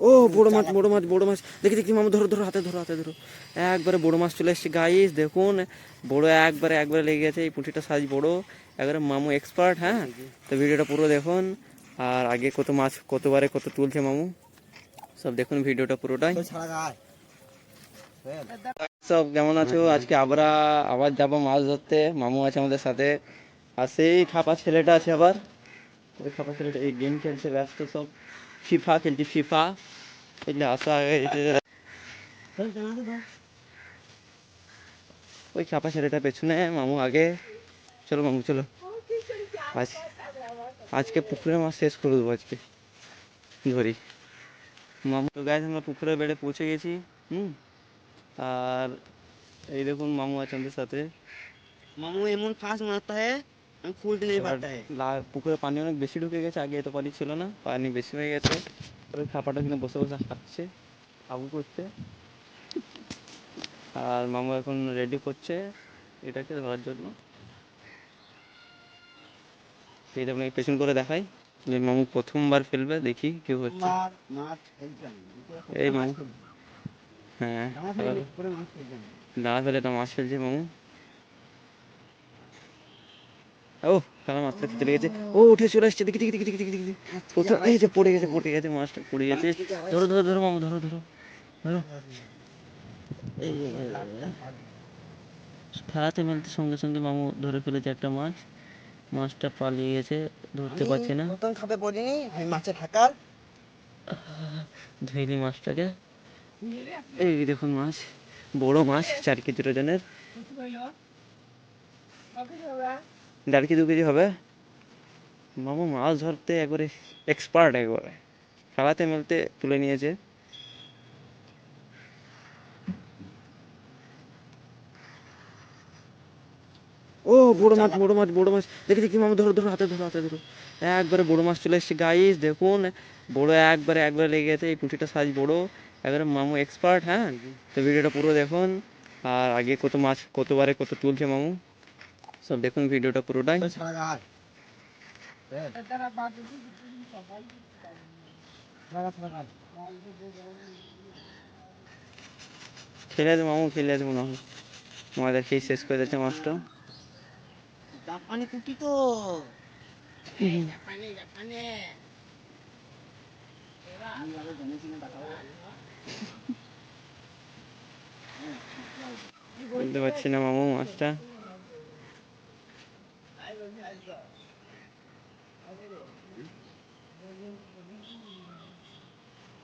ও বড় মাছ বড় মাছ বড় মাছ, দেখি দেখি মামু, ধরো ধরো, হাতে ধরো হাতে ধরো। একবারে বড় মাছ চলে এসছে গাইস, দেখুন বড় একবারে একবারে লেগে গেছে। এই পুঁটিটা সাইজ বড়, একবারে মামু এক্সপার্ট। হ্যাঁ, তো ভিডিওটা পুরো দেখুন। আর আগে কত মাছ কতবারে কত তুলছে মামু, সব দেখুন ভিডিওটা পুরোটাই। সব কেমন আছো? আজকে আমরা আবার যাবো মাছ ধরতে, মামু আছে আমাদের সাথে। আর সেই খাপা ছেলেটা আছে আবার, ওই খাপা ছেলেটা এই গেম খেলছে ব্যস্ত, সব ফিফা খেলছি ফিফা। এগুলো আসা ওই চাপা ছেলেটা পেছনে, মামু আগে। চলো মামু চলো, আজ আজকে পুকুরে মাছ শেষ করে দেবো আজকে ধরি। মামু তো গায়ে আমরা পুকুরের বেড়ে পৌঁছে গেছি। আর এই দেখুন মামু আছে আমাদের সাথে। मामू एमन फास्ट मारता है हम फूल नहीं पाता है। পুকুরে পানি অনেক বেশি ঢুকে গেছে, আগে এত পানি ছিল না, পানি বেশি হয়ে গেছে। ওই খাপাটা কিনে বসে বসে খাচ্ছে, আবু করছে। আর মামু এখন রেডি করছে এটাকে ধরার জন্য। সেই আপনাকে পেছন করে দেখাই যে মামু প্রথমবার ফেলবে, দেখি কি হচ্ছে। এই মামু, হ্যাঁ দাঁড়া ফেলে তো মাছ ফেলছে মামু। ও খেলা মাছটা চলে গেছে, ও উঠে চলে আসছে, দেখি দেখি দেখি দেখি দেখি দেখি। কোথাও এই যে পড়ে গেছে, পড়ে গেছে, মাছটা পড়ে গেছে। ধরো ধরো ধরো মামু, ধরো ধরো ধরো। এই খেলাতে মেলতে সঙ্গে সঙ্গে মামু ধরে ফেলেছে একটা মাছ। মাছটা পালিয়ে গেছে, ধরতে পারছি না। প্রথম খাপে পড়িনি আমি মাছের ঢাকার ধুইলি মাছটাকে। এই দেখুন মাছ, বড় মাছ, 4 কেজির ওজনের। 1.5 2 কেজি হবে। মামু মাছ ধরতে একবারে এক্সপার্ট, একবারে খেলাতে মেলতে তুলে নিয়েছে। ও বড় মাছ বড় মাছ বড় মাছ, দেখি দেখি মামু, ধরো ধরো, হাতে ধরো হাতে ধরো। একবারে বড় মাছ চলে এসছে গাইস, দেখুন বড় একবারে একবারে লেগে গেছে। এই পুঁটিটা সাইজ বড়, একবারে মামু এক্সপার্ট। হ্যাঁ, তো ভিডিওটা পুরো দেখুন। আর আগে কত মাছ কতবারে কত তুলছে মামু, সব দেখুন ভিডিওটা পুরোটাই। খেলে আছে মামু, খেলে আছে মনে হয়, আমাদের খেয়ে শেষ করে দিচ্ছে মাছটা। জাপানি কুটি তো জাপানি জাপানি বুঝতে পারছি না মামু মাছটা।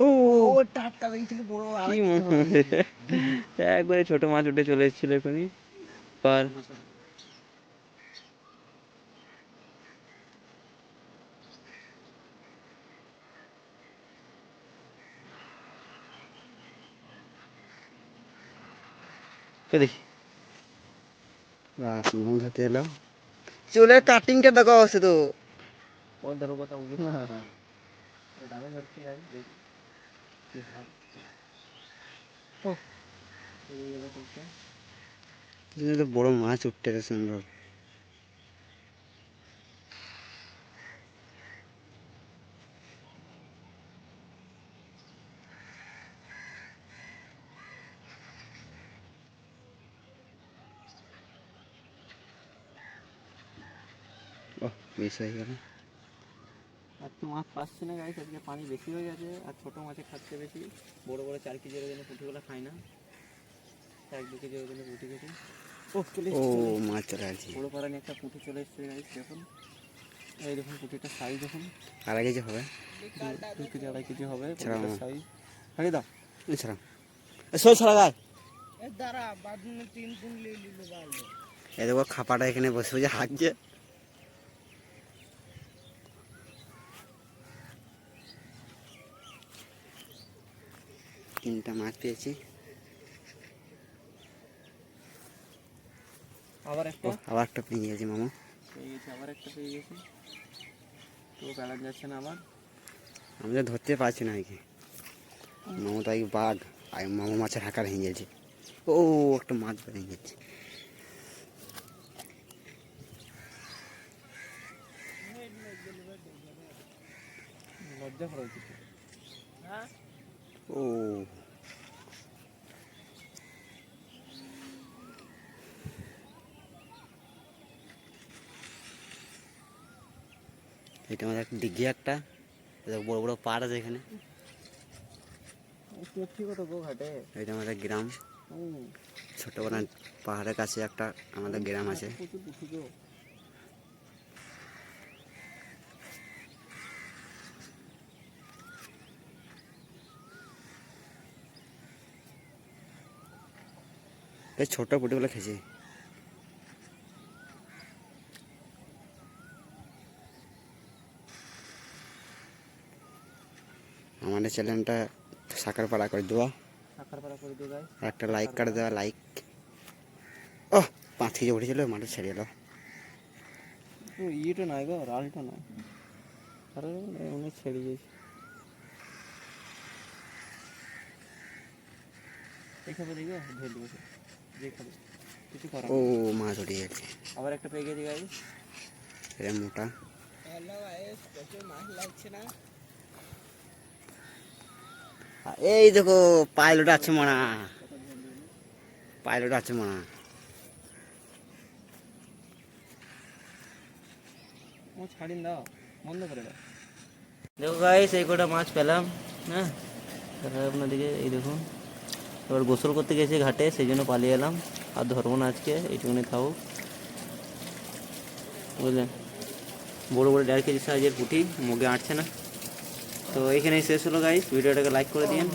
ও ও টাটকা থেকে বড় কি মনে হয়, একবারে ছোট মাছ উঠে চলে এসেছিল এখনই। আর দেখি এলো, চুলের কাটিংটা দেখা আছে তো ওর ধরো কথা বুঝি না। বড় মাছ উঠতে সুন্দর। ও মিস হয়ে গেল। আর তো মাছ পাচ্ছে না গাইস, আজকে পানি বেশি হয়ে গেছে আর ছোট মাছে খাচ্ছে বেশি। বড় বড় 4 কেজির ওজনের পুঁটিগুলো খায় না, 1 2 কেজি ওজনের পুঁটি খেতে। ও চলে ও এসছে, মাছ চলে আসছে। বড় পারানি একটা পুঁটি চলে এসছে গাইস, দেখুন এই দেখুন পুঁটিটা সাইজ দেখুন। আর আগে যে হবে 2 কেজি 2.5 কেজি হবে ছাড়া পুঁটিটার সাইজ। আগে দাও ছাড়া সই ছাড়া গায়। এই দেখো খাপাটা এখানে বসে বসে হাঁটছে। তিনটা মাছ পেয়েছি। আবার ও একটা আবার একটা পেয়ে গেছি মামু। পেয়ে গেছি, আবার একটা পেয়ে গেছি। তো বেলা যাচ্ছে না আবার। আমি তো ধরতে পারছি না আগে। মামু তো আগে বাঘ, আর মামু মাছের হাঁকা ভেঙে গেছে। ও একটা মাছ ভেঙে গেছে। লজ্জা করা উচিত। ও এটা আমাদের একটা দিঘি একটা, বড় বড় পাড় আছে এখানে। ঠিক তো গো ঘাটে। এটা আমাদের গ্রাম, ছোট বড় পাহাড়ের কাছে একটা আমাদের গ্রাম আছে। প্রচুর পুঁটি গো। এই ছোট পুঁটিগুলো খেয়েছি। আমাদের চ্যানেলটা সাকারপাড়া করে দেওয়া, সাকারপাড়া করে দিও গাইস। আর একটা লাইক করে দেওয়া, লাইক। ও 5 কেজি উঠেছিল, মাঠে ছেড়ে এলো। ও ইয়েটা নাই গো, রালটা নাই। আরে অনেক ছেড়ে গেছে। এই খাবে দেখো, ধরে দেবো যে খাবে, কিছু করার ও নেই। মাছ উঠে গেছে। আবার একটা পেয়ে গেছি গাইস। এটা মোটা। হ্যালো গাইস, প্রচুর মাছ লাগছে না? এই দেখো পাইলট আছে মানা, পাইলট আছে মানা। ও ছাড়িন দাও, বন্ধ করে দাও। দেখো গাইস, এই কটা মাছ পেলাম। হ্যাঁ, তারপরে আপনাদেরকে এই দেখুন, এবার গোসল করতে গেছি ঘাটে, সেই জন্য পালিয়ে এলাম। আর ধরবো না আজকে, এইটুকুনি থাকুক, বুঝলেন। বড় বড় 1.5 কেজি সাইজের পুঁটি, মুখে আঁটছে না। তো এইখানেই শেষ হলো গাইস, ভিডিওটাকে লাইক করে দিন।